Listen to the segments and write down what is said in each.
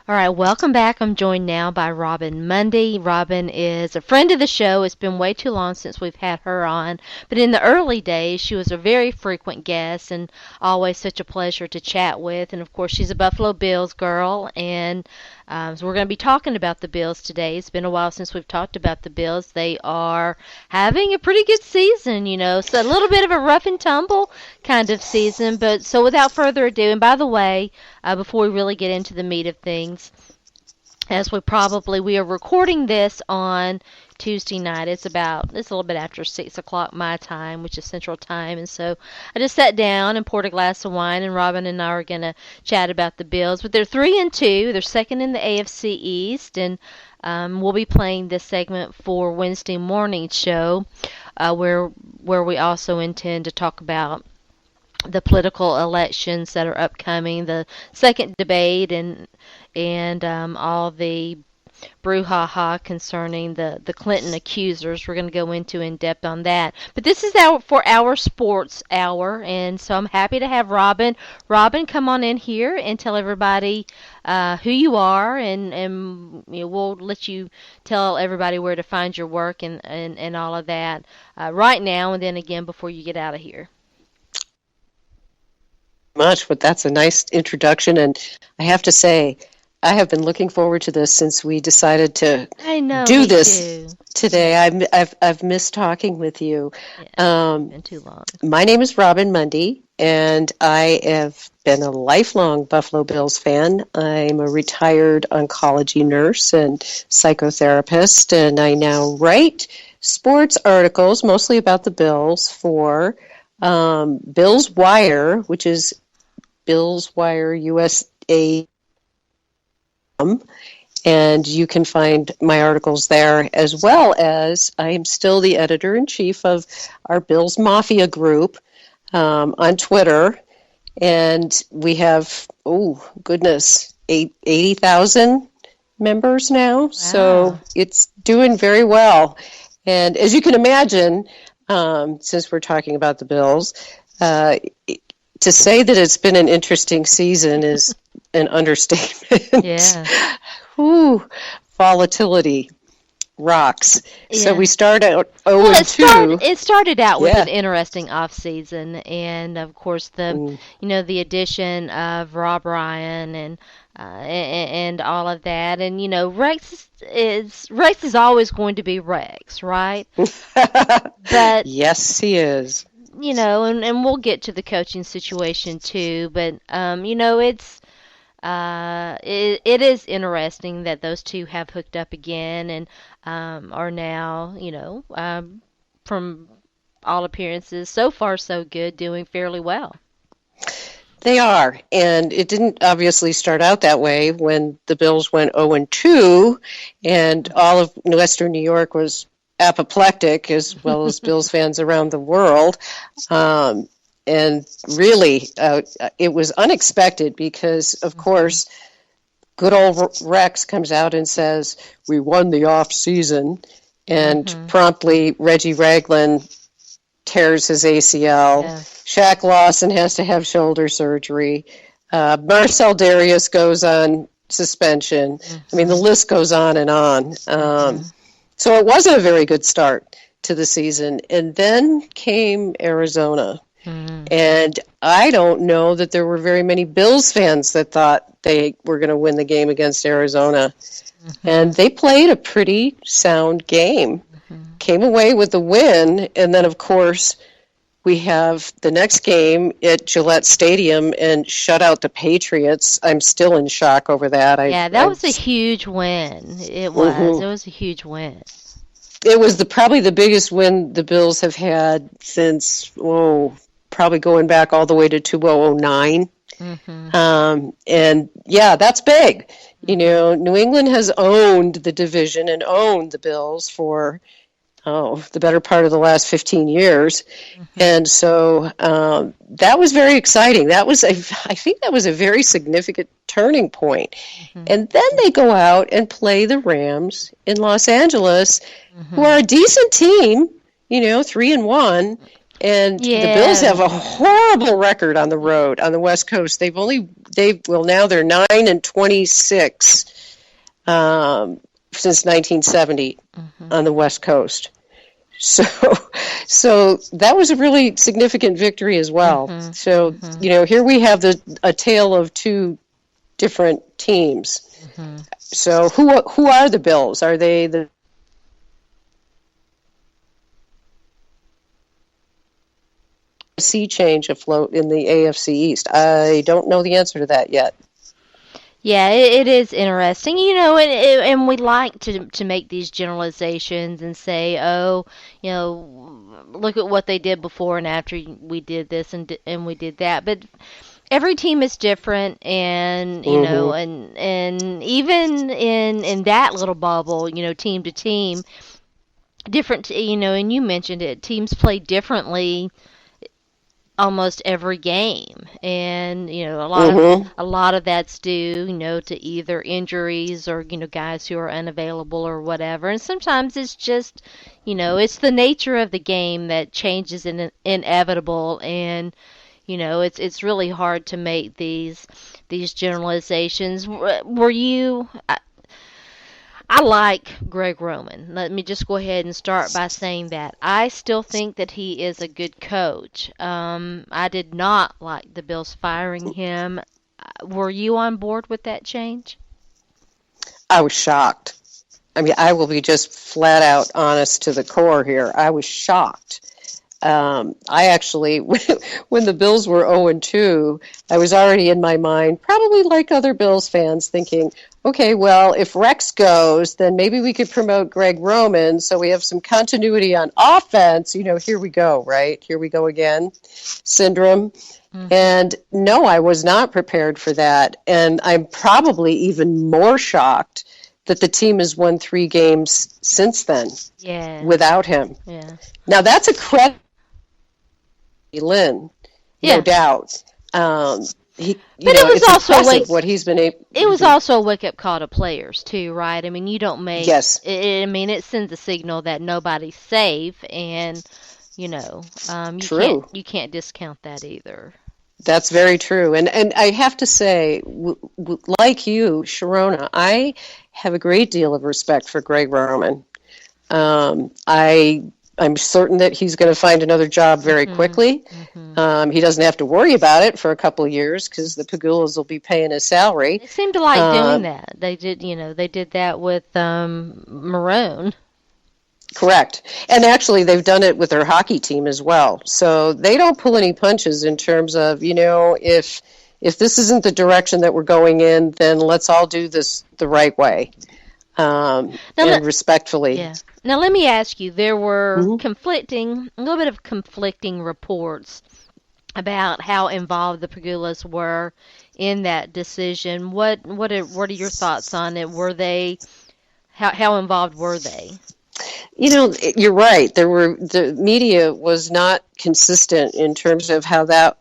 All right, welcome back. I'm joined now by Robyn Mundy. Robyn is a friend of the show. It's been way too long since we've had her on, but in the early days, she was a very frequent guest and always such a pleasure to chat with. And of course, she's a Buffalo Bills girl, and so we're going to be talking about the Bills today. It's been a while since we've talked about the Bills. They are having a pretty good season, so a little bit of a rough and tumble kind of season. But so without further ado, and by the way, before we really get into the meat of things, as we are recording this on Tuesday night. It's a little bit after 6 o'clock my time, which is Central Time, and so I just sat down and poured a glass of wine, and Robyn and I are gonna chat about the Bills. But they're 3-2. They're second in the AFC East, and we'll be playing this segment for Wednesday morning show, where we also intend to talk about the political elections that are upcoming, the second debate, and all the brouhaha concerning the Clinton accusers. We're going to go into in depth on that. But this is for our sports hour, and so I'm happy to have Robyn. Robyn, come on in here and tell everybody who you are, and we'll let you tell everybody where to find your work and all of that right now, and then again before you get out of here. Much, but that's a nice introduction, and I have to say, I have been looking forward to this since we decided to do this today. I've missed talking with you. Been too long. My name is Robyn Mundy, and I have been a lifelong Buffalo Bills fan. I'm a retired oncology nurse and psychotherapist, and I now write sports articles, mostly about the Bills, for Bills Wire, which is Bills Wire USA, and you can find my articles there, as well as I am still the editor-in-chief of our Bills Mafia group on Twitter, and we have, 80,000 members now, wow. So it's doing very well. And as you can imagine, since we're talking about the Bills, to say that it's been an interesting season is an understatement. Yeah. Volatility rocks. Yeah. So we start out 0-2. It started out with an interesting off season, and of course the addition of Rob Ryan and all of that, and Rex is always going to be Rex, right? But yes, he is. And we'll get to the coaching situation too, but it's it is interesting that those two have hooked up again and are now, from all appearances, so far so good, doing fairly well. They are, and it didn't obviously start out that way when the Bills went 0-2, and all of Western New York was apoplectic, as well as Bills fans around the world. And really, it was unexpected because, of course, good old Rex comes out and says, we won the off season, and promptly Reggie Ragland tears his ACL. Yeah. Shaq Lawson has to have shoulder surgery. Marcel Darius goes on suspension. I mean, the list goes on and on. So it wasn't a very good start to the season. And then came Arizona. And I don't know that there were very many Bills fans that thought they were going to win the game against Arizona. And they played a pretty sound game. Came away with the win. And then, of course, we have the next game at Gillette Stadium and shut out the Patriots. I'm still in shock over that. That was a huge win. It was. It was a huge win. It was probably the biggest win the Bills have had since, probably going back all the way to 2009. And that's big. New England has owned the division and owned the Bills for the better part of the last 15 years. And so that was very exciting. I think that was a very significant turning point. And then they go out and play the Rams in Los Angeles, who are a decent team, 3-1. And the Bills have a horrible record on the road on the West Coast. Now they're 9-26 since 1970 on the West Coast. So that was a really significant victory as well. So here we have a tale of two different teams. So who are the Bills? Are they the sea change afloat in the AFC East? I don't know the answer to that yet. Yeah, it is interesting, and we like to make these generalizations and say, oh, look at what they did before and after we did this and we did that. But every team is different, and and even in that little bubble, team to team, different. And you mentioned it, teams play differently almost every game, and a lot of that's due to either injuries or guys who are unavailable or whatever, and sometimes it's just it's the nature of the game that change is inevitable, and it's really hard to make these generalizations. Were you I like Greg Roman. Let me just go ahead and start by saying that. I still think that he is a good coach. I did not like the Bills firing him. Were you on board with that change? I was shocked. I mean, I will be just flat out honest to the core here. I was shocked. I actually, when the Bills were 0-2, I was already in my mind, probably like other Bills fans, thinking, okay, well, if Rex goes, then maybe we could promote Greg Roman so we have some continuity on offense. Here we go, right? Here we go again, syndrome. And no, I was not prepared for that. And I'm probably even more shocked that the team has won 3 games since then without him. Yeah. Now, that's a credit to Lynn, no doubt. It was also what he's been able. It was also a wake-up call to players too, right? I mean, you don't make. Yes. It sends a signal that nobody's safe, and True. You can't discount that either. That's very true, and I have to say, like you, Sharona, I have a great deal of respect for Greg Roman. I'm certain that he's going to find another job very quickly. He doesn't have to worry about it for a couple of years because the Pagulas will be paying his salary. They seem to like doing that. They did, they did that with Marone. Correct. And actually, they've done it with their hockey team as well. So they don't pull any punches in terms of, if this isn't the direction that we're going in, then let's all do this the right way. And respectfully. Yeah. Now let me ask you, there were a little bit of conflicting reports about how involved the Pagulas were in that decision. What are your thoughts on it? How involved were they? You're right. The media was not consistent in terms of how that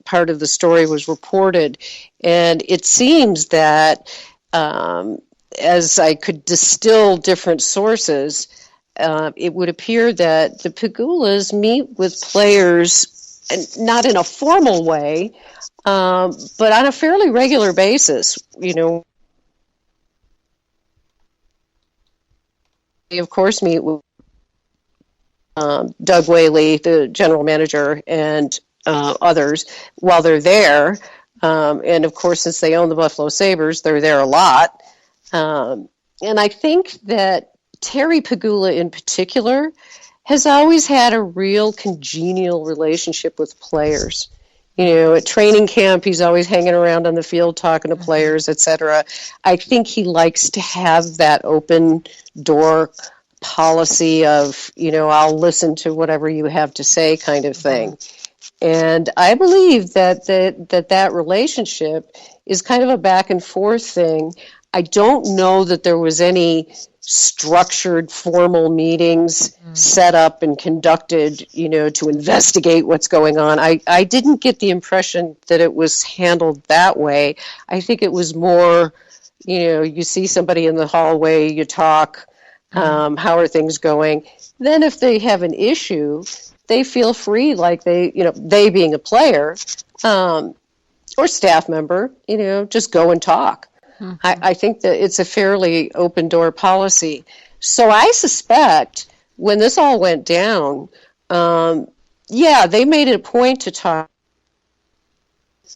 part of the story was reported, and it seems that as I could distill different sources, it would appear that the Pagulas meet with players, and not in a formal way, but on a fairly regular basis. They, of course, meet with Doug Whaley, the general manager, and others while they're there. And, of course, since they own the Buffalo Sabres, they're there a lot. And I think that Terry Pagula in particular has always had a real congenial relationship with players. At training camp, he's always hanging around on the field talking to players, etc. I think he likes to have that open door policy of, I'll listen to whatever you have to say kind of thing. And I believe that relationship is kind of a back and forth thing. I don't know that there was any structured formal meetings set up and conducted, to investigate what's going on. I didn't get the impression that it was handled that way. I think it was more, you see somebody in the hallway, you talk, how are things going? Then if they have an issue, they feel free, like they being a player, or staff member, just go and talk. Mm-hmm. I think that it's a fairly open door policy. So I suspect when this all went down, they made it a point to talk.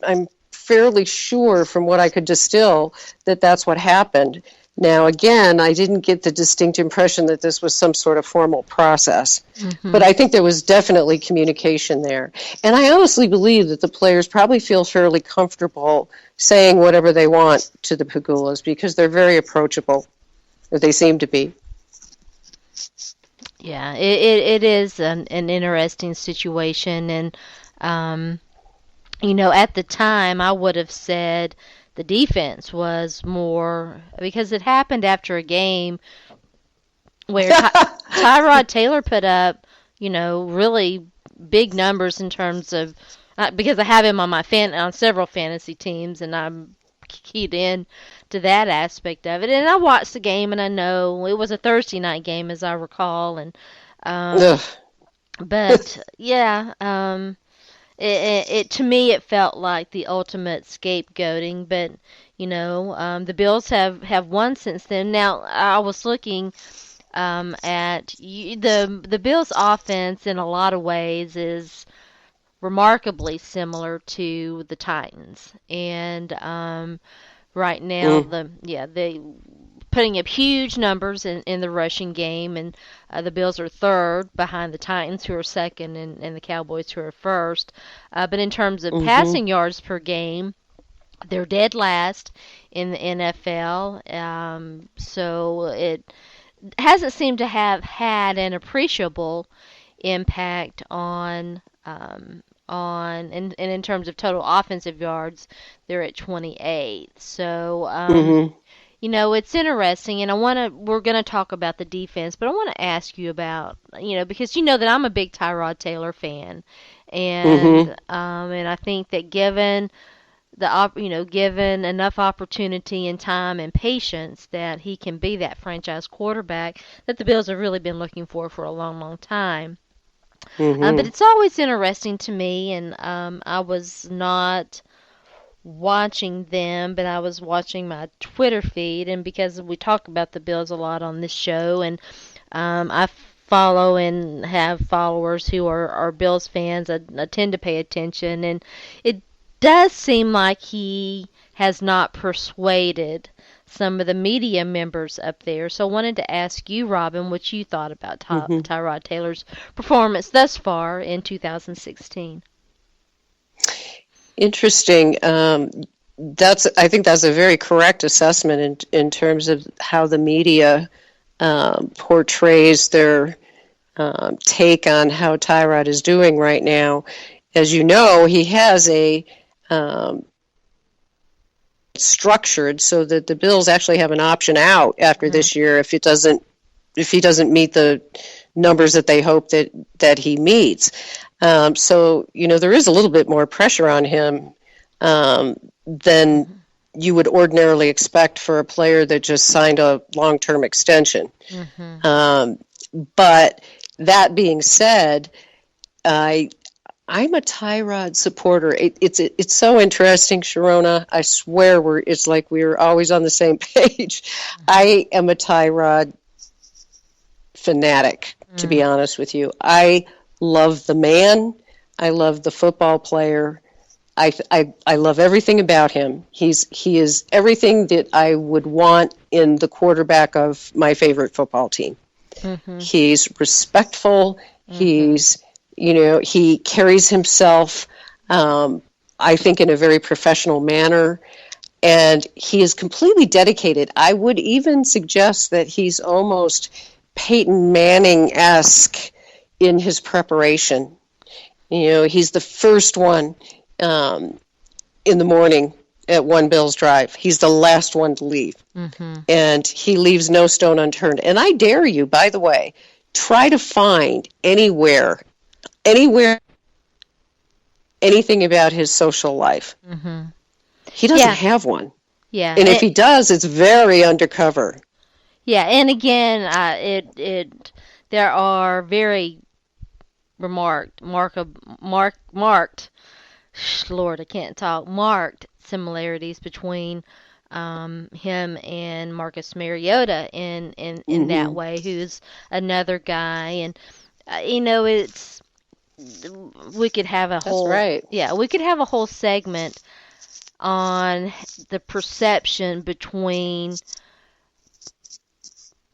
I'm fairly sure from what I could distill that that's what happened. Now, again, I didn't get the distinct impression that this was some sort of formal process, but I think there was definitely communication there. And I honestly believe that the players probably feel fairly comfortable saying whatever they want to the Pegulas because they're very approachable, or they seem to be. Yeah, it is an interesting situation, and at the time I would have said the defense was more, because it happened after a game where Tyrod Taylor put up, really big numbers in terms of, because I have him on on several fantasy teams, and I'm keyed in to that aspect of it. And I watched the game, and I know it was a Thursday night game, as I recall, and but yeah, it to me it felt like the ultimate scapegoating, but the Bills have won since then. Now I was looking at the Bills' offense in a lot of ways is remarkably similar to the Titans, and right now they putting up huge numbers in the rushing game, and the Bills are third behind the Titans, who are second, and the Cowboys, who are first. But in terms of passing yards per game, they're dead last in the NFL. So it hasn't seemed to have had an appreciable impact on and in terms of total offensive yards, they're at 28. So it's interesting, and we're gonna talk about the defense, but I want to ask you about, because that I'm a big Tyrod Taylor fan, and and I think that given given enough opportunity and time and patience, that he can be that franchise quarterback that the Bills have really been looking for a long, long time. But it's always interesting to me, and I was not watching them, but I was watching my Twitter feed, and because we talk about the Bills a lot on this show, and I follow and have followers who are Bills fans, I tend to pay attention, and it does seem like he has not persuaded some of the media members up there. So I wanted to ask you, Robyn, what you thought about Tyrod Taylor's performance thus far in 2016. Interesting. I think that's a very correct assessment in terms of how the media portrays their take on how Tyrod is doing right now. As you know, he has a structured so that the Bills actually have an option out after this year if he doesn't meet the numbers that they hope that he meets. So there is a little bit more pressure on him than you would ordinarily expect for a player that just signed a long-term extension. But that being said, I'm a Tyrod supporter. It's so interesting, Sharona. I swear it's like we're always on the same page. I am a Tyrod fanatic, to be honest with you. I love the man. I love the football player. I love everything about him. He is everything that I would want in the quarterback of my favorite football team. He's respectful. He's he carries himself, I think, in a very professional manner, and he is completely dedicated. I would even suggest that he's almost Peyton Manning-esque in his preparation. He's the first one in the morning at One Bills Drive. He's the last one to leave, and he leaves no stone unturned. And I dare you, by the way, try to find anywhere, anything about his social life. He doesn't have one. Yeah. And if he does, it's very undercover. Yeah, and again, there are very remarked, marked, Lord, I can't talk, marked similarities between him and Marcus Mariota in that Hmm. way, who's another guy. And, it's, we could have a That's whole, right. yeah, we could have a whole segment on the perception between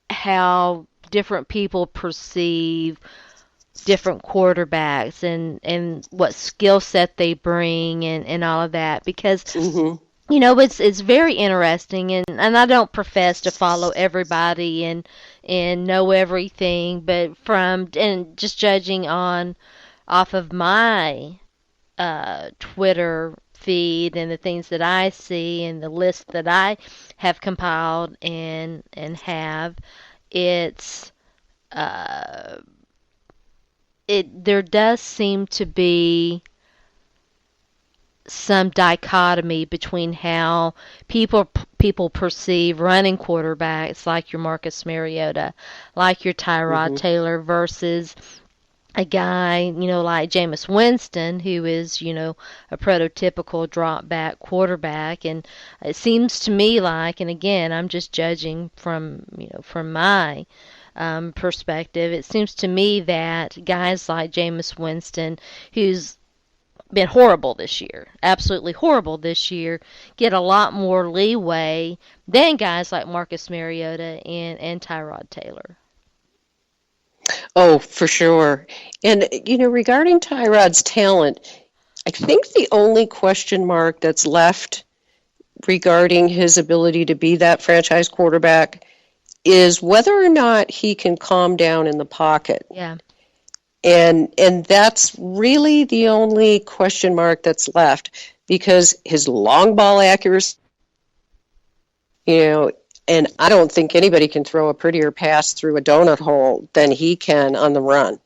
how different people perceive different quarterbacks and what skill set they bring and all of that, because Hmm. it's very interesting, and I don't profess to follow everybody and know everything, but from and just judging on off of my Twitter feed and the things that I see and the list that I have compiled and have, it's uh, it there does seem to be some dichotomy between how people perceive running quarterbacks like your Marcus Mariota, like your Tyrod Hmm. Taylor, versus a guy, like Jameis Winston, who is, a prototypical drop back quarterback. And it seems to me like, and again, I'm just judging from my perspective, it seems to me that guys like Jameis Winston, who's been horrible this year, absolutely horrible this year, get a lot more leeway than guys like Marcus Mariota and Tyrod Taylor. Oh, for sure. And, regarding Tyrod's talent, I think the only question mark that's left regarding his ability to be that franchise quarterback is whether or not he can calm down in the pocket. Yeah. And that's really the only question mark that's left, because his long ball accuracy, you know, and I don't think anybody can throw a prettier pass through a donut hole than he can on the run.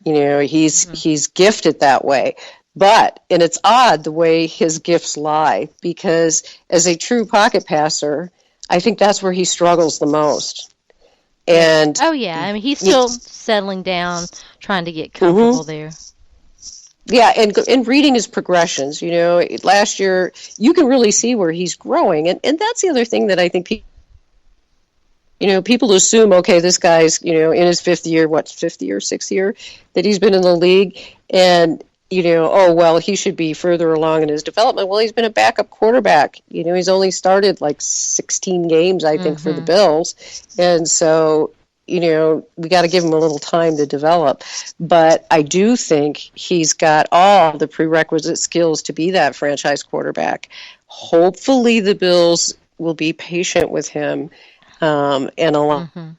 Hmm. He's gifted that way. And it's odd the way his gifts lie, because as a true pocket passer, I think that's where he struggles the most. Yeah. And Oh, yeah. I mean, he's still it's, settling down, trying to get mhm. comfortable there. Yeah, and reading his progressions, last year you can really see where he's growing, and that's the other thing that I think people assume, okay, this guy's in his fifth year, sixth year that he's been in the league, and oh well, he should be further along in his development. Well, he's been a backup quarterback. He's only started like 16 games, I think, for the Hmm. Bills, and so we got to give him a little time to develop. But I do think he's got all the prerequisite skills to be that franchise quarterback. Hopefully, the Bills will be patient with him, and allow Hmm.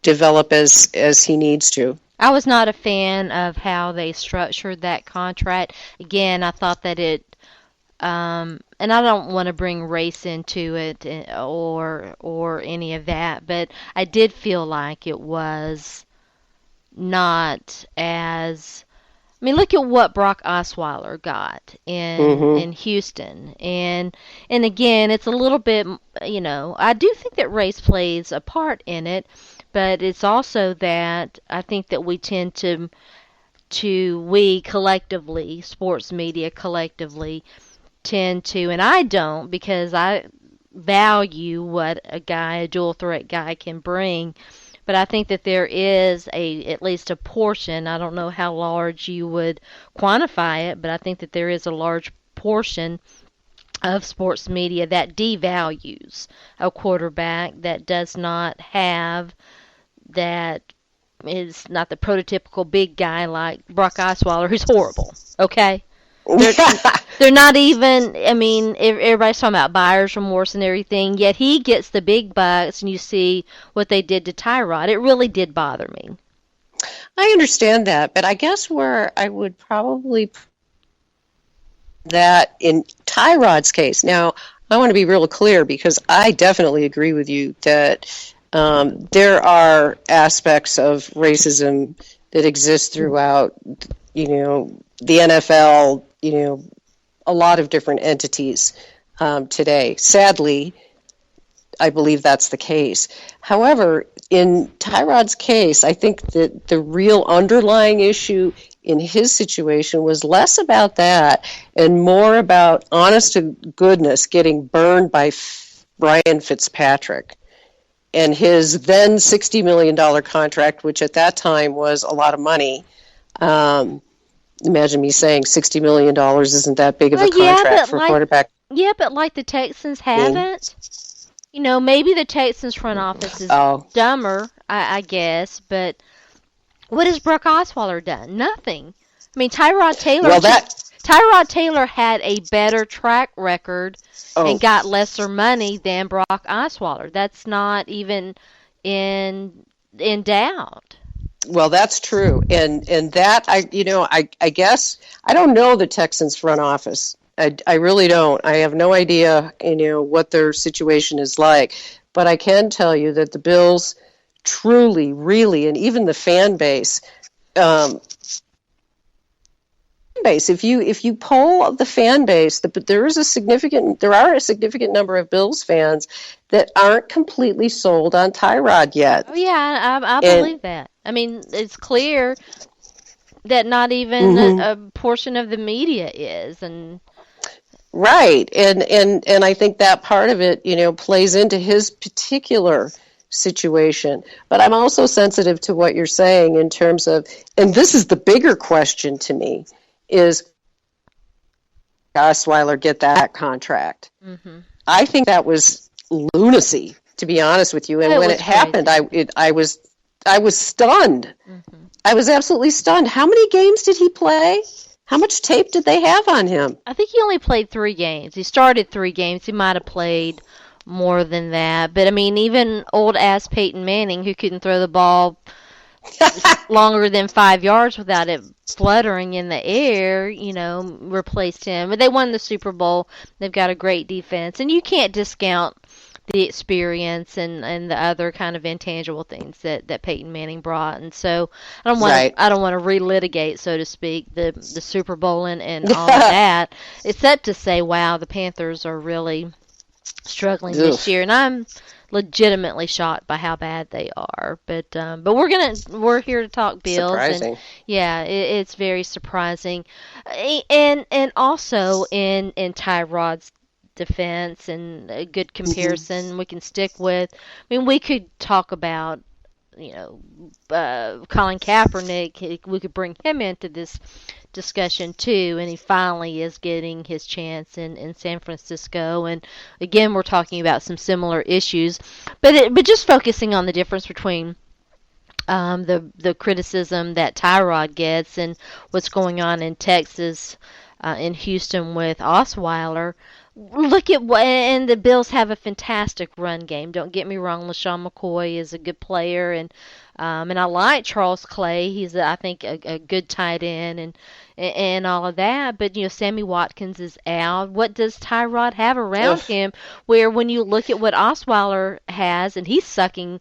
develop as he needs to. I was not a fan of how they structured that contract. Again, I thought that and I don't want to bring race into it or any of that, but I did feel like it was not as. I mean, look at what Brock Osweiler got Hmm. in Houston, and again, it's a little bit, I do think that race plays a part in it, but it's also that I think that we tend we collectively, sports media collectively, tend to, and I don't, because I value what a dual threat guy can bring. But I think that there is at least a portion, I don't know how large you would quantify it, but I think that there is a large portion of sports media that devalues a quarterback that does not have that is not the prototypical big guy like Brock Osweiler, who's horrible. Okay, they're they're not even. I mean, everybody's talking about buyer's remorse and everything. Yet he gets the big bucks, and you see what they did to Tyrod. It really did bother me. I understand that, but I guess where I would probably put that in Tyrod's case. Now, I want to be real clear, because I definitely agree with you that there are aspects of racism that exist throughout, the NFL, a lot of different entities today. Sadly, I believe that's the case. However, in Tyrod's case, I think that the real underlying issue in his situation was less about that and more about, honest to goodness, getting burned by Ryan Fitzpatrick and his then $60 million contract, which at that time was a lot of money. Imagine me saying $60 million isn't that big of a contract for a quarterback. Yeah, but like the Texans haven't. You know, maybe the Texans front office is dumber, I guess, but what has Brock Osweiler done? Nothing. I mean, Tyrod Taylor had a better track record and got lesser money than Brock Osweiler. That's not even in doubt. Well, that's true, and that I guess I don't know the Texans front office. I really don't. I have no idea, what their situation is like. But I can tell you that the Bills truly, really, and even the fan base, if you poll the fan base, there are a significant number of Bills fans that aren't completely sold on Tyrod yet. Oh yeah, I believe that. I mean, it's clear that not even a portion of the media is, and right, and I think that part of it, plays into his particular situation. But I'm also sensitive to what you're saying in terms of, and this is the bigger question to me, is Osweiler get that contract? Mm-hmm. I think that was lunacy, to be honest with you. And when it happened, I was stunned. Mm-hmm. I was absolutely stunned. How many games did he play? How much tape did they have on him? I think he only played 3 games. He started 3 games. He might have played more than that. But, I mean, even old-ass Peyton Manning, who couldn't throw the ball longer than 5 yards without it fluttering in the air, replaced him. But they won the Super Bowl. They've got a great defense. And you can't discount the experience and the other kind of intangible things that Peyton Manning brought. And so I don't want to relitigate, so to speak, the Super Bowl and all of that, except to say, wow, the Panthers are really struggling this year, and I'm legitimately shocked by how bad they are. But we're here to talk Bills. Surprising. And yeah, it's very surprising. And also in Tyrod's defense, and a good comparison we can stick with. I mean, we could talk about Colin Kaepernick. We could bring him into this discussion too, and he finally is getting his chance in San Francisco. And again, we're talking about some similar issues, but just focusing on the difference between the criticism that Tyrod gets and what's going on in Texas, in Houston with Osweiler. Look at and the Bills have a fantastic run game. Don't get me wrong, LaShawn McCoy is a good player, and I like Charles Clay. He's I think a good tight end and all of that. But Sammy Watkins is out. What does Tyrod have around him? Where when you look at what Osweiler has, and he's sucking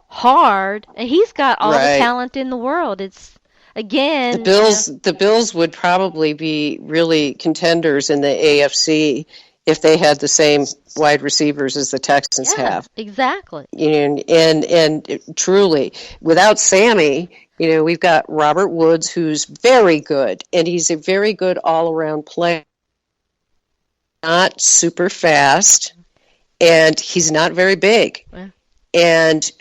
hard, and he's got all the talent in the world. It's again, the Bills would probably be really contenders in the AFC if they had the same wide receivers as the Texans have. Exactly. And truly, without Sammy, we've got Robert Woods, who's very good, and he's a very good all-around player. Not super fast, and he's not very big. Yeah. And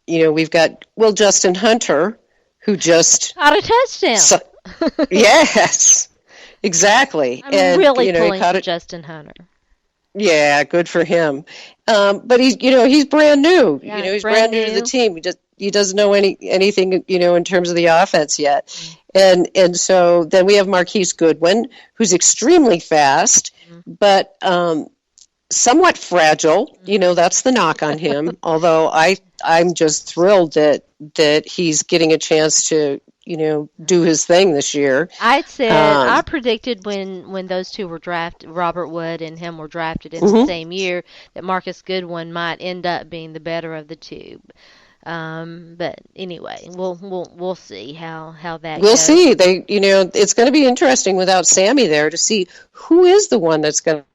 we've got Justin Hunter, who just caught a touchdown. Yes, exactly. I'm really pulling for Justin Hunter. Yeah, good for him. But he's brand new. Yeah, he's brand new to the team. He doesn't know anything in terms of the offense yet. And so then we have Marquise Goodwin, who's extremely fast, but somewhat fragile. That's the knock on him. Although I'm just thrilled that he's getting a chance to, do his thing this year. I predicted when those two were drafted, Robert Wood and him were drafted in the same year, that Marcus Goodwin might end up being the better of the two. But anyway, we'll see how that goes. We'll see. It's going to be interesting without Sammy there to see who is the one that's going to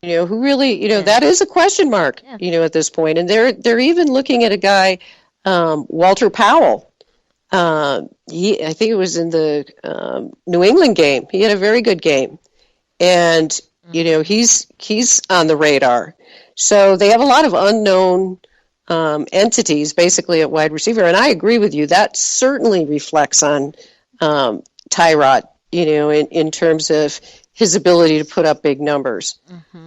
who really, Yeah. that is a question mark, Yeah. at this point. And they're even looking at a guy, Walter Powell. I think it was in the New England game. He had a very good game, and he's on the radar. So they have a lot of unknown entities basically at wide receiver, and I agree with you. That certainly reflects on Tyrod, in terms of his ability to put up big numbers.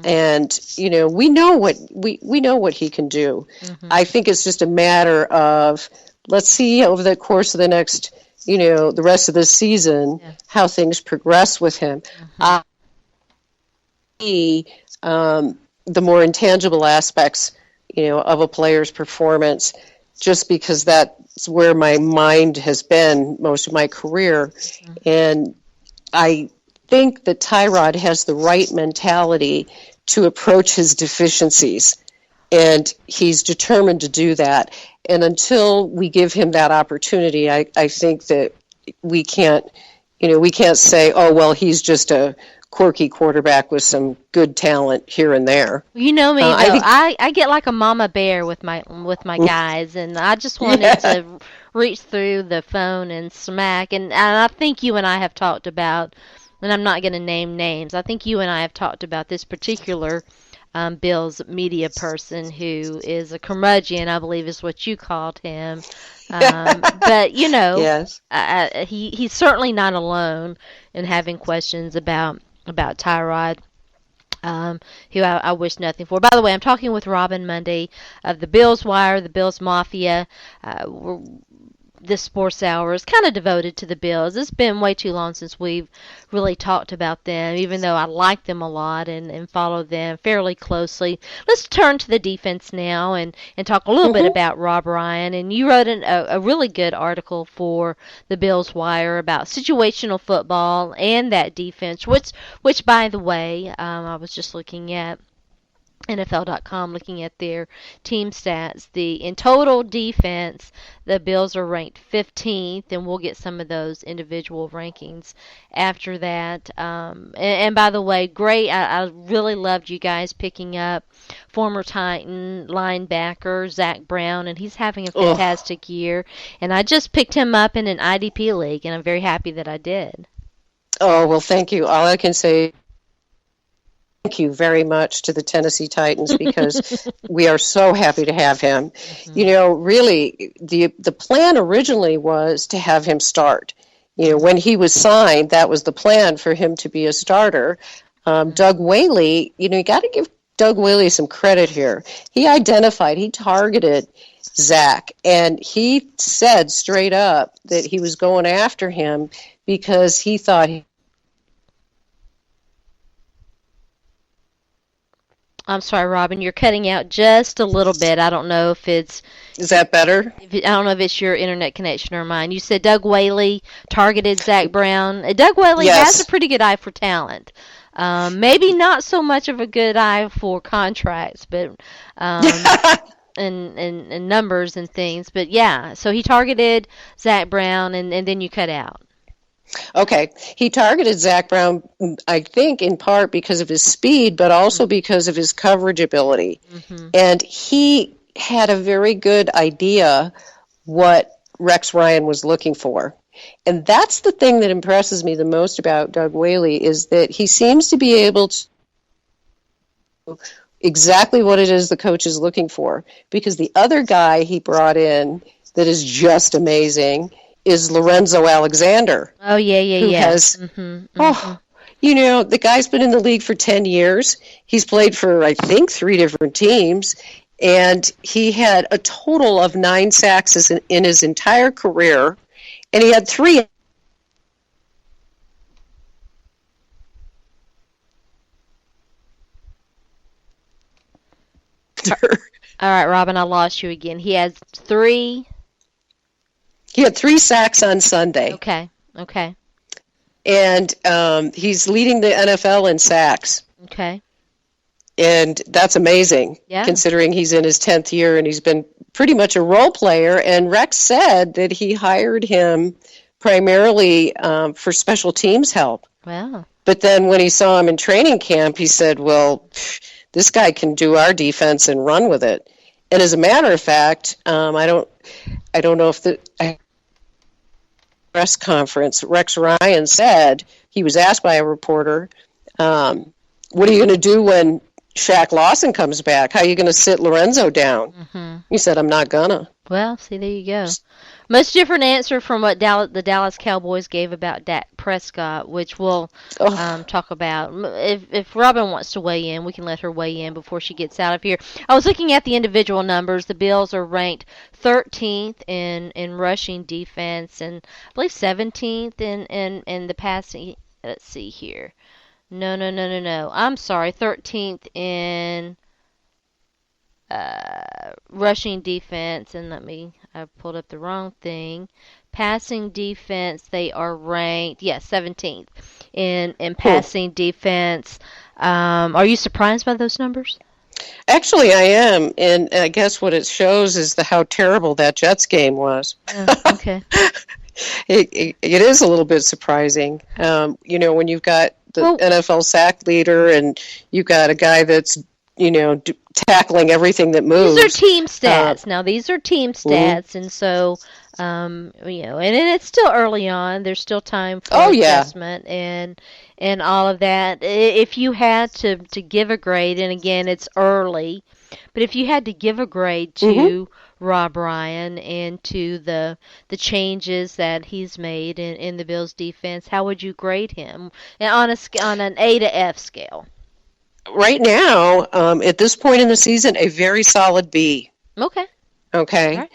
And we know what he can do. I think it's just a matter of, let's see over the course of the next, the rest of the season, how things progress with him. The more intangible aspects, of a player's performance, just because that's where my mind has been most of my career. And I think that Tyrod has the right mentality to approach his deficiencies, and he's determined to do that. And until we give him that opportunity, I think that we can't say, oh, well, he's just a quirky quarterback with some good talent here and there. You know me, though. I get like a mama bear with my guys, and I just wanted to reach through the phone and smack. And I think you and I have talked about, and I'm not going to name names, I think you and I have talked about this particular Bills media person who is a curmudgeon, I believe is what you called him. But, Yes. He's certainly not alone in having questions about Tyrod, who I wish nothing for. By the way, I'm talking with Robyn Mundy of the Bills Wire, the Bills Mafia. This sports hour is kind of devoted to the Bills. It's been way too long since we've really talked about them, even though I like them a lot and follow them fairly closely. Let's turn to the defense now and talk a little bit about Rob Ryan. And you wrote a really good article for the Bills Wire about situational football and that defense, which by the way, I was just looking at NFL.com, looking at their team stats. In total defense, the Bills are ranked 15th, and we'll get some of those individual rankings after that. And by the way, great. I really loved you guys picking up former Titan linebacker Zach Brown, and he's having a fantastic year. And I just picked him up in an IDP league, and I'm very happy that I did. Oh, well, thank you. All I can say, thank you very much to the Tennessee Titans, because we are so happy to have him. Really, the plan originally was to have him start. When he was signed, that was the plan, for him to be a starter. Doug Whaley, you got to give Doug Whaley some credit here. He targeted Zach, and he said straight up that he was going after him because he thought I'm sorry, Robyn, you're cutting out just a little bit. I don't know if it's... Is that better? I don't know if it's your internet connection or mine. You said Doug Whaley targeted Zach Brown. Doug Whaley has a pretty good eye for talent. Maybe not so much of a good eye for contracts, but and numbers and things. But yeah, so he targeted Zach Brown, and then you cut out. Okay. He targeted Zach Brown, I think, in part because of his speed, but also because of his coverage ability. And he had a very good idea what Rex Ryan was looking for. And that's the thing that impresses me the most about Doug Whaley, is that he seems to be able to exactly what it is the coach is looking for. Because the other guy he brought in that is just amazing is Lorenzo Alexander. Oh, yeah. Has, the guy's been in the league for 10 years. He's played for, I think, 3 different teams. And he had a total of 9 sacks in his entire career. And he had 3. All right, Robyn, I lost you again. He has 3... He had 3 sacks on Sunday. Okay. And he's leading the NFL in sacks. Okay. And that's amazing, considering he's in his 10th year and he's been pretty much a role player. And Rex said that he hired him primarily for special teams help. Wow. But then when he saw him in training camp, he said, well, this guy can do our defense and run with it. And as a matter of fact, I don't know if the press conference, Rex Ryan said, he was asked by a reporter, what are you going to do when Shaq Lawson comes back? How are you going to sit Lorenzo down? Mm-hmm. He said, I'm not gonna. Well, see, there you go. Much different answer from what the Dallas Cowboys gave about Dak Prescott, which we'll talk about. If Robyn wants to weigh in, we can let her weigh in before she gets out of here. I was looking at the individual numbers. The Bills are ranked 13th in rushing defense and I believe 17th in the passing. Let's see here. No. I'm sorry, 13th in rushing defense, and I pulled up the wrong thing. Passing defense, they are ranked, 17th in passing defense. Are you surprised by those numbers? Actually, I am, and I guess what it shows is how terrible that Jets game was. Okay. It is a little bit surprising. When you've got the NFL sack leader and you've got a guy that's tackling everything that moves. These are team stats. Now, these are team stats, and so, and it's still early on. There's still time for adjustment and all of that. If you had to give a grade, and again, it's early, but if you had to give a grade to Rob Ryan and to the changes that he's made in the Bills' defense, how would you grade him on an A to F scale? Right now, at this point in the season, a very solid B. Okay. Okay. Right.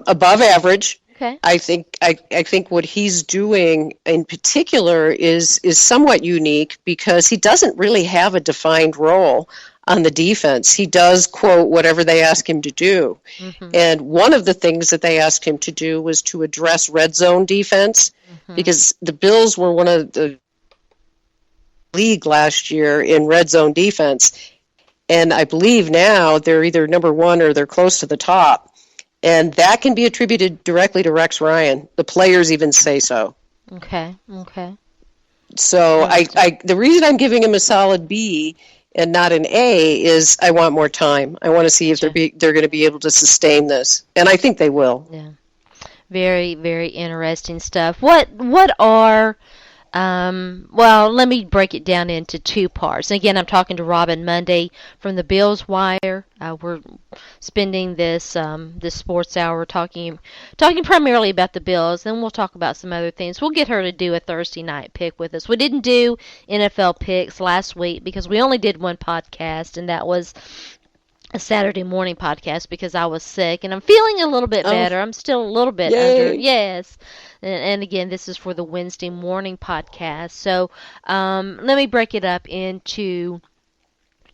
Above average. Okay. I think what he's doing in particular is somewhat unique because he doesn't really have a defined role on the defense. He does quote whatever they ask him to do. Mm-hmm. And one of the things that they asked him to do was to address red zone defense because the Bills were one of the league last year in red zone defense, and I believe now they're either number one or they're close to the top, and that can be attributed directly to Rex Ryan. The players even say so. Okay. So the reason I'm giving him a solid B and not an A is I want more time. I want to see if they're going to be able to sustain this, and I think they will. Yeah, very, very interesting stuff. What are let me break it down into two parts. And again, I'm talking to Robyn Mundy from the Bills Wire. We're spending this sports hour talking primarily about the Bills. Then we'll talk about some other things. We'll get her to do a Thursday night pick with us. We didn't do NFL picks last week because we only did one podcast, and that was a Saturday morning podcast because I was sick, and I'm feeling a little bit better. I'm still a little bit under. Yes. And again, this is for the Wednesday morning podcast. So let me break it up into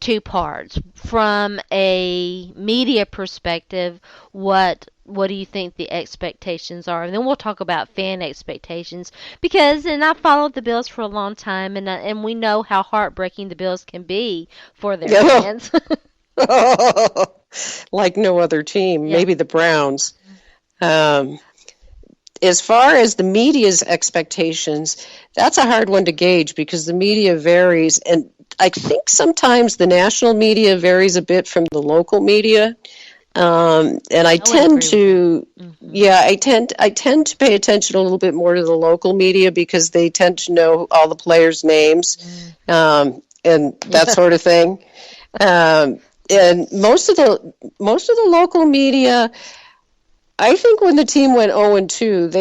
two parts. From a media perspective, what do you think the expectations are? And then we'll talk about fan expectations and I've followed the Bills for a long time, and we know how heartbreaking the Bills can be for their fans. Like no other team, maybe the Browns. As far as the media's expectations, that's a hard one to gauge because the media varies, and I think sometimes the national media varies a bit from the local media. And I tend to, I tend to pay attention a little bit more to the local media because they tend to know all the players' names, and that sort of thing. And most of the local media, I think when the team went 0-2,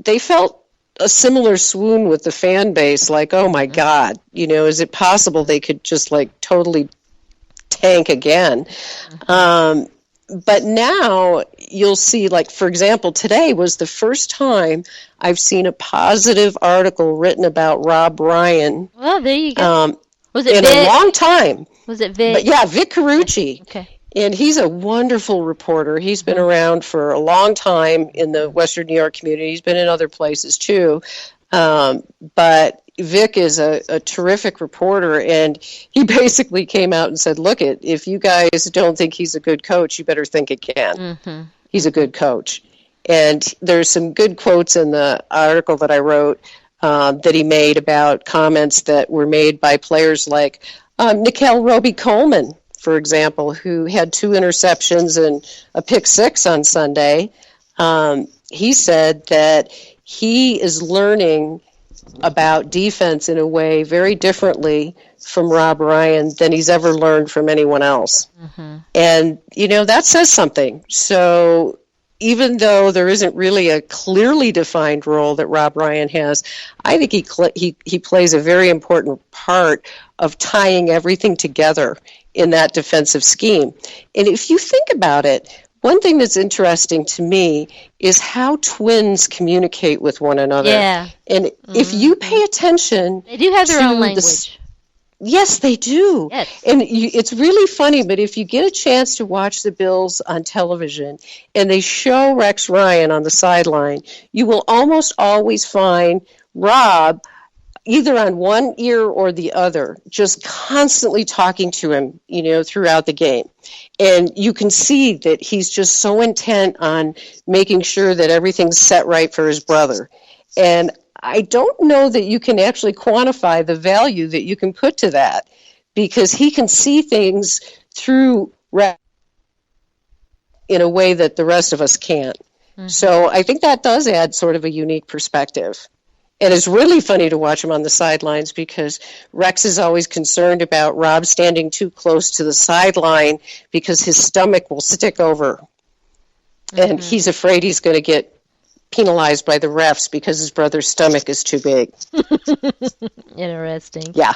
they felt a similar swoon with the fan base, like, oh my God, is it possible they could just like totally tank again? But now you'll see, like, for example, today was the first time I've seen a positive article written about Rob Ryan. Well, there you go. Was it in Vic? A long time? Was it Vic? But yeah, Vic Carucci. Okay. And he's a wonderful reporter. He's been around for a long time in the Western New York community. He's been in other places too. But Vic is a terrific reporter, and he basically came out and said, look, if you guys don't think he's a good coach, you better think again. Mm-hmm. He's a good coach. And there's some good quotes in the article that I wrote. that he made about comments that were made by players like Nikel Roby-Coleman, for example, who had 2 interceptions and a pick 6 on Sunday. He said that he is learning about defense in a way very differently from Rob Ryan than he's ever learned from anyone else. Mm-hmm. And, that says something. So even though there isn't really a clearly defined role that Rob Ryan has, I think he plays a very important part of tying everything together in that defensive scheme. And if you think about it, one thing that's interesting to me is how twins communicate with one another. Yeah. And if you pay attention... They do have their own language. Yes, they do. Yes. And it's really funny, but if you get a chance to watch the Bills on television and they show Rex Ryan on the sideline, you will almost always find Rob either on one ear or the other, just constantly talking to him, throughout the game. And you can see that he's just so intent on making sure that everything's set right for his brother. And I don't know that you can actually quantify the value that you can put to that, because he can see things through in a way that the rest of us can't. Mm-hmm. So I think that does add sort of a unique perspective. And it's really funny to watch him on the sidelines, because Rex is always concerned about Rob standing too close to the sideline because his stomach will stick over. Mm-hmm. And he's afraid he's going to get penalized by the refs because his brother's stomach is too big. Interesting. Yeah.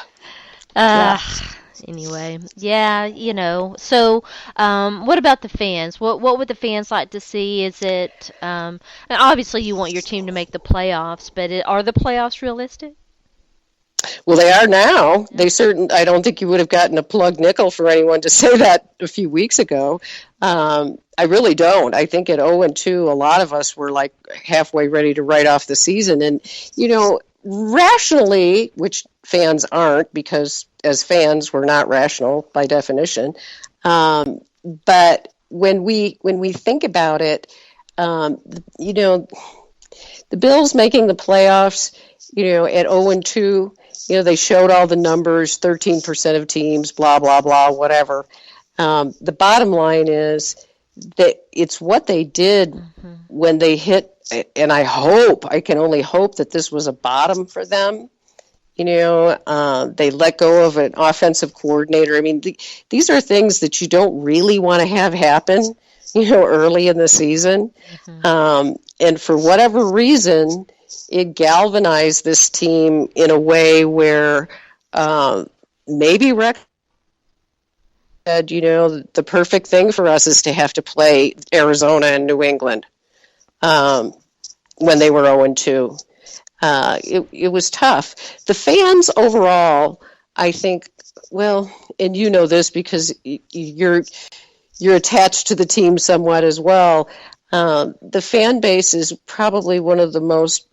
Anyway, so what about the fans? What would the fans like to see? Is it, and obviously you want your team to make the playoffs, but are the playoffs realistic? Well, they are now. I don't think you would have gotten a plug nickel for anyone to say that a few weeks ago. I really don't. I think at 0-2, a lot of us were like halfway ready to write off the season. And, rationally, which fans aren't, because as fans we're not rational by definition. But when we think about it, the Bills making the playoffs, at 0-2, they showed all the numbers, 13% of teams, blah, blah, blah, whatever. The bottom line is that it's what they did when they hit, and I can only hope that this was a bottom for them. They let go of an offensive coordinator. I mean, these are things that you don't really want to have happen, early in the season. Mm-hmm. And for whatever reason, it galvanized this team in a way where maybe Rex said, the perfect thing for us is to have to play Arizona and New England when they were 0-2. It was tough. The fans overall, I think, well, and you know this because you're attached to the team somewhat as well. The fan base is probably one of the most,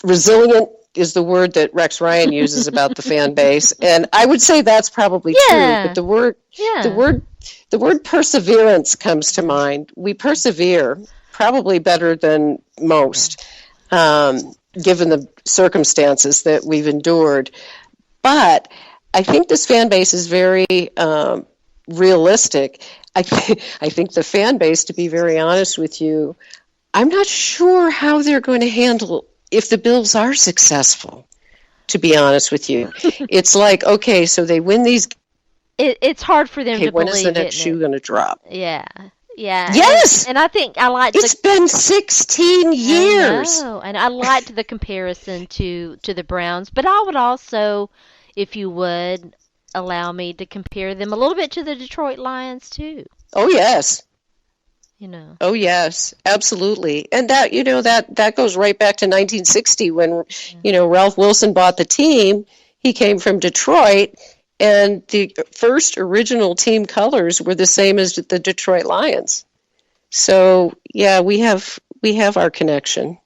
resilient is the word that Rex Ryan uses about the fan base, and I would say that's probably true. But the word perseverance comes to mind. We persevere probably better than most, given the circumstances that we've endured. But I think this fan base is very realistic. I think the fan base, to be very honest with you, I'm not sure how they're going to handle if the Bills are successful, to be honest with you. It's like, okay, so they win these. It's hard for them to when believe. When is the next shoe going to drop? Yeah. Yeah. Yes. And I think I liked It's been 16 years. I know, and I liked the comparison to the Browns, but I would also, if you would, allow me to compare them a little bit to the Detroit Lions too. Oh, yes. Oh, yes, absolutely. And that goes right back to 1960 when, Ralph Wilson bought the team. He came from Detroit, and the first original team colors were the same as the Detroit Lions. So, yeah, we have our connection.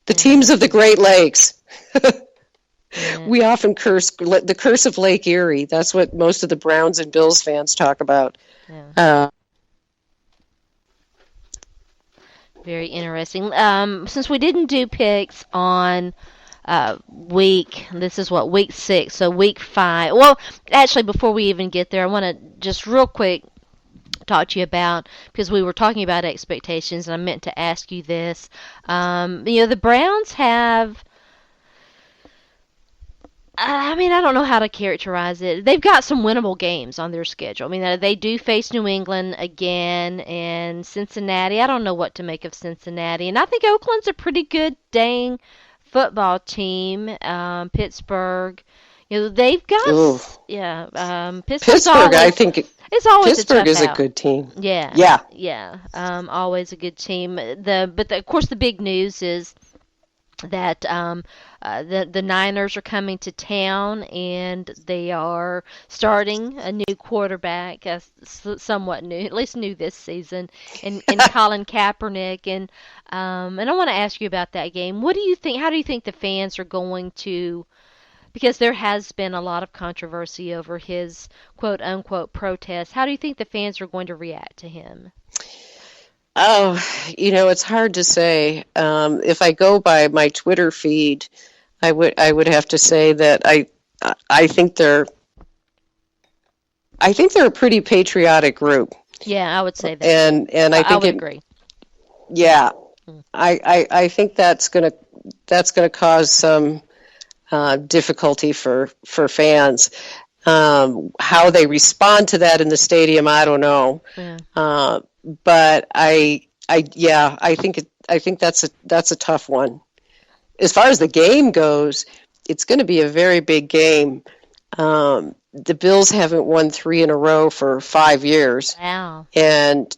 The teams of the Great Lakes. We often curse the curse of Lake Erie. That's what most of the Browns and Bills fans talk about. Very interesting. Since we didn't do picks on this is what, week 6, so week 5. Well, actually, before we even get there, I want to just real quick talk to you about, because we were talking about expectations, and I meant to ask you this. The Browns have, I mean, I don't know how to characterize it. They've got some winnable games on their schedule. I mean, they do face New England again and Cincinnati. I don't know what to make of Cincinnati. And I think Oakland's a pretty good dang football team. Pittsburgh, they've got, Ooh. yeah, Pittsburgh, I think it's always Pittsburgh a is tough a out. good team. Yeah, Yeah. yeah. Always a good team. Of course, the big news is that the Niners are coming to town, and they are starting a new quarterback, somewhat new, at least new this season, in Colin Kaepernick. And I want to ask you about that game. What do you think? How do you think the fans are going to? Because there has been a lot of controversy over his quote unquote protest. How do you think the fans are going to react to him? Oh, it's hard to say. If I go by my Twitter feed, I would have to say that I think they're a pretty patriotic group. Yeah, I would say that. And I think would agree. Yeah, I think that's gonna cause some difficulty for fans. How they respond to that in the stadium, I don't know. Yeah. But I think that's a tough one. As far as the game goes, it's going to be a very big game. The Bills haven't won 3 in a row for 5 years. Wow. And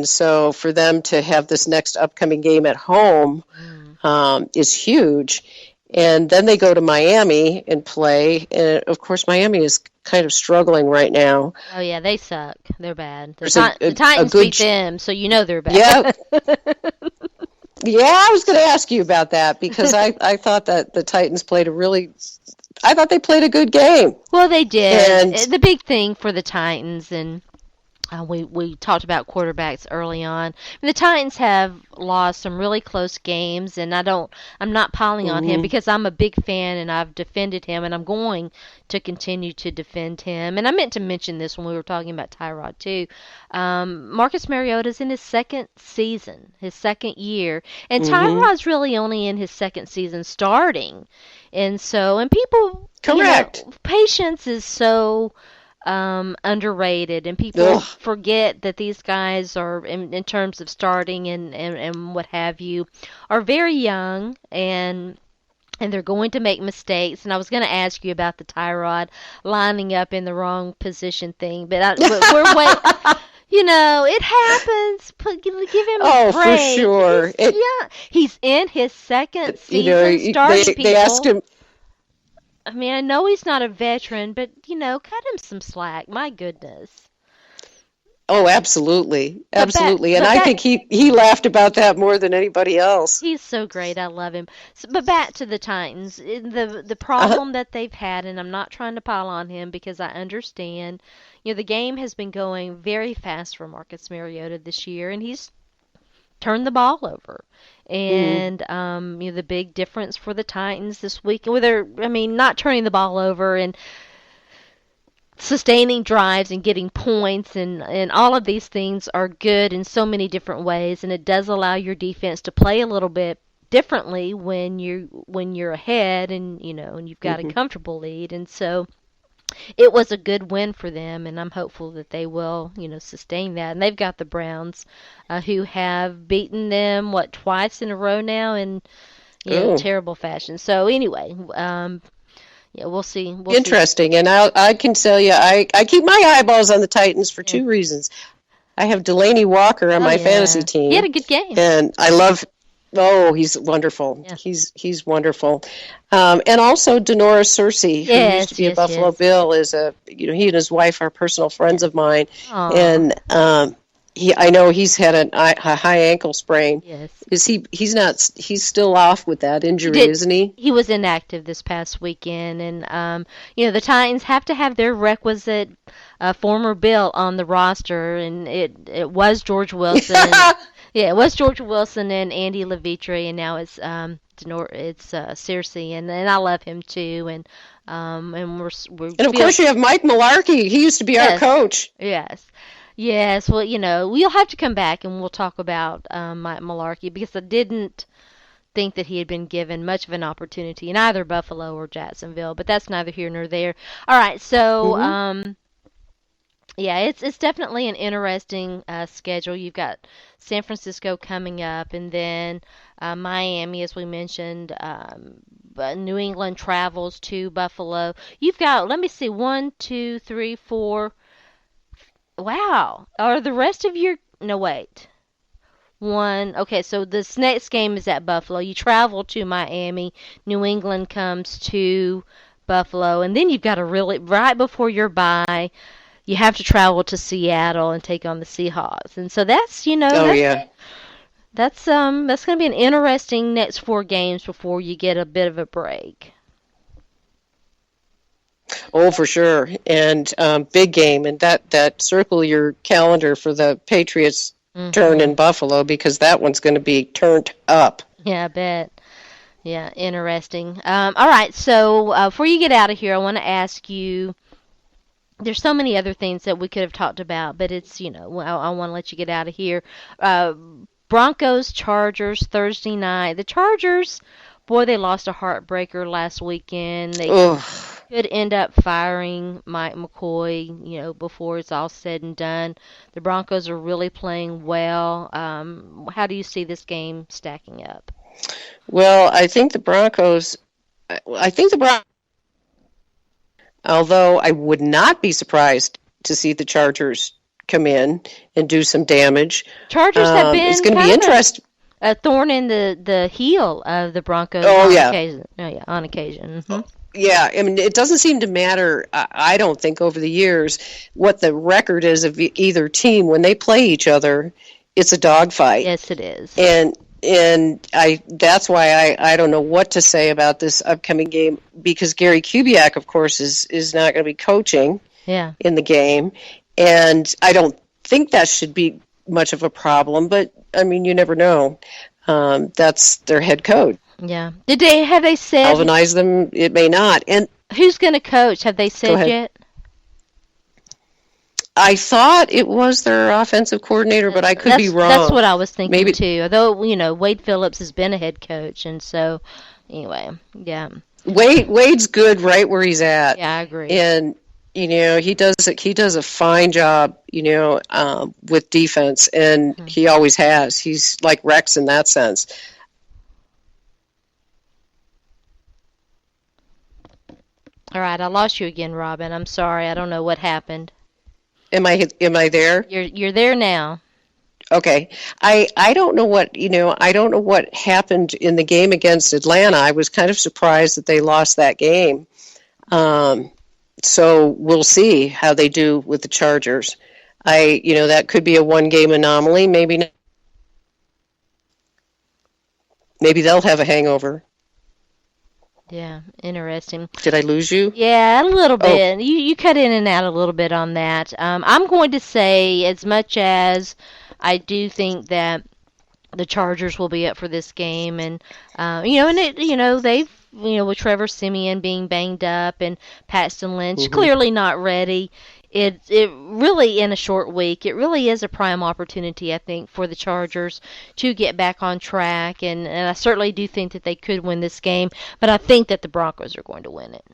so for them to have this next upcoming game at home is huge. And then they go to Miami and play. And, of course, Miami is kind of struggling right now. Oh, yeah, they suck. They're bad. The a Titans good beat them, so they're bad. Yeah. Yeah, I was going to ask you about that, because I thought that the Titans played I thought they played a good game. Well, they did. And the big thing for the Titans, and we talked about quarterbacks early on. The Titans have lost some really close games, and I'm not piling on him, because I'm a big fan and I've defended him, and I'm going to continue to defend him. And I meant to mention this when we were talking about Tyrod too. Marcus Mariota's in his second season, his second year, and Tyrod's really only in his second season starting. And so, and people, correct. Patience is so underrated, and people forget that these guys are, in terms of starting and what have you, are very young, and they're going to make mistakes. And I was going to ask you about the Tyrod lining up in the wrong position thing, but we're way. It happens. Give him a break. For sure. He's in his second season starting people. They asked him. I mean, I know he's not a veteran, but, cut him some slack. My goodness. Oh, absolutely. Absolutely. And I think he laughed about that more than anybody else. He's so great. I love him. But back to the Titans. The problem that they've had, and I'm not trying to pile on him because I understand, the game has been going very fast for Marcus Mariota this year, and he's turned the ball over. And the big difference for the Titans this week, not turning the ball over and sustaining drives and getting points, and all of these things are good in so many different ways, and it does allow your defense to play a little bit differently when you're ahead, and and you've got a comfortable lead. And so it was a good win for them, and I'm hopeful that they will, sustain that. And they've got the Browns, who have beaten them, twice in a row now in terrible fashion. So anyway, we'll see. Interesting. And I can tell you, I keep my eyeballs on the Titans for 2 reasons. I have Delaney Walker on my fantasy team. He had a good game. And I love. Oh, he's wonderful. Yeah. He's wonderful. And also Denora Searcy, who used to be a Buffalo Bill, is he and his wife are personal friends of mine. Aww. And I know he's had a high ankle sprain. Yes. He's still off with that injury, isn't he? He was inactive this past weekend, and the Titans have to have their requisite former Bill on the roster, and it was George Wilson. Yeah, it was George Wilson and Andy Levitre, and now it's Cersei, and I love him too, and we're And of feel course, you have Mike Malarkey. He used to be our yes, coach. yes, yes. Well, we'll have to come back and we'll talk about Mike Malarkey because I didn't think that he had been given much of an opportunity in either Buffalo or Jacksonville, but that's neither here nor there. All right, so Hmm. yeah, it's definitely an interesting schedule. You've got San Francisco coming up, and then Miami, as we mentioned. New England travels to Buffalo. You've got, let me see, one, two, three, four. Wow. Are the rest of your. No, wait. One. Okay, so this next game is at Buffalo. You travel to Miami. New England comes to Buffalo. And then you've got to really, right before your bye, you have to travel to Seattle and take on the Seahawks. And so that's, Oh yeah. that's going to be an interesting next four games before you get a bit of a break. Oh, for sure. And big game, and that circle your calendar for the Patriots turn in Mhm. Buffalo because that one's going to be turned up. Yeah, I bet. Yeah, interesting. All right, so before you get out of here, I want to ask you. There's so many other things that we could have talked about, but I want to let you get out of here. Uh, Broncos, Chargers, Thursday night. The Chargers, boy, they lost a heartbreaker last weekend. They Oh, could end up firing Mike McCoy, before it's all said and done. The Broncos are really playing well. How do you see this game stacking up? well, I think the Broncos. I think the Broncos. Although I would not be surprised to see the Chargers come in and do some damage. Chargers have It's been going to be kind of interesting. a thorn in the heel of the Broncos Oh on yeah, occasion. Oh yeah, on occasion. yeah. I mean, it doesn't seem to matter. I don't think over the years what the record is of either team when they play each other. It's a dogfight, Yes, it is. and I that's why I don't know what to say about this upcoming game because Gary Kubiak, of course, is not going to be coaching Yeah, in the game, and I don't think that should be much of a problem. But I mean, you never know. That's their head coach. yeah. Have they said Galvanize them, it may not. And who's going to coach? Have they go said ahead. yet? I thought it was their offensive coordinator, but I could be That's wrong. what I was thinking Maybe too. Although Wade Phillips has been a head coach, and so anyway, yeah, Wade's good right where he's at, yeah, I agree. and he does a fine job, with defense, and Mhm. he always has. He's like Rex in that sense. All right, I lost you again, Robin. I'm sorry. I don't know what happened. Am I there? You're there now. Okay. I don't know what happened in the game against Atlanta. I was kind of surprised that they lost that game. Um, so we'll see how they do with the Chargers. That could be a one game anomaly. Maybe not. Maybe they'll have a hangover. Yeah, interesting. Did I lose you? Yeah, a little Oh, bit. You cut in and out a little bit on that. I'm going to say as much as I do think that the Chargers will be up for this game, and they've with Trevor Simeon being banged up and Paxton Lynch hmm clearly not ready. It really in a short week, it really is a prime opportunity, I think, for the Chargers to get back on track, and I certainly do think that they could win this game, but I think that the Broncos are going to win it.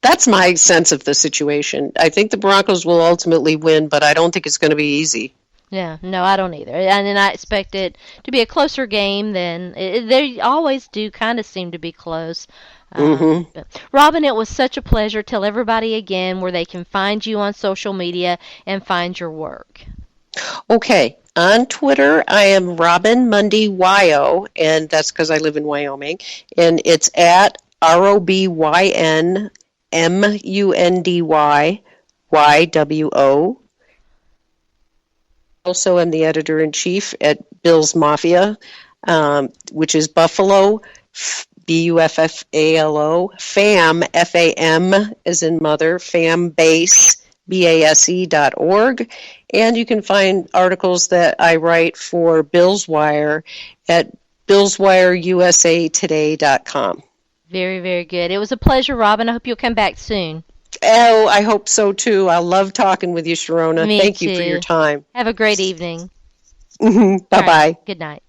that's my sense of the situation. I think the Broncos will ultimately win, but I don't think it's going to be easy. Yeah, no, I don't either. And I expect it to be a closer game than they always do kind of seem to be close. hmm But Robin, it was such a pleasure. Tell everybody again where they can find you on social media and find your work. Okay. On Twitter, I am Robyn Mundy YO, and that's because I live in Wyoming, and it's at ROBYNMUNDYYWO. Also, am the editor in chief at Bill's Mafia, which is Buffalo, BUFFALO, FAM, FAM as in mother, Fan Base base.org. And you can find articles that I write for Bill's Wire at billswireusa.today.com. Very, very good. It was a pleasure, Robyn. I hope you'll come back soon. Oh, I hope so too. I love talking with you, Sharona. Me Thank too. you for your time. Have a great evening. Bye-bye. All right. Good night.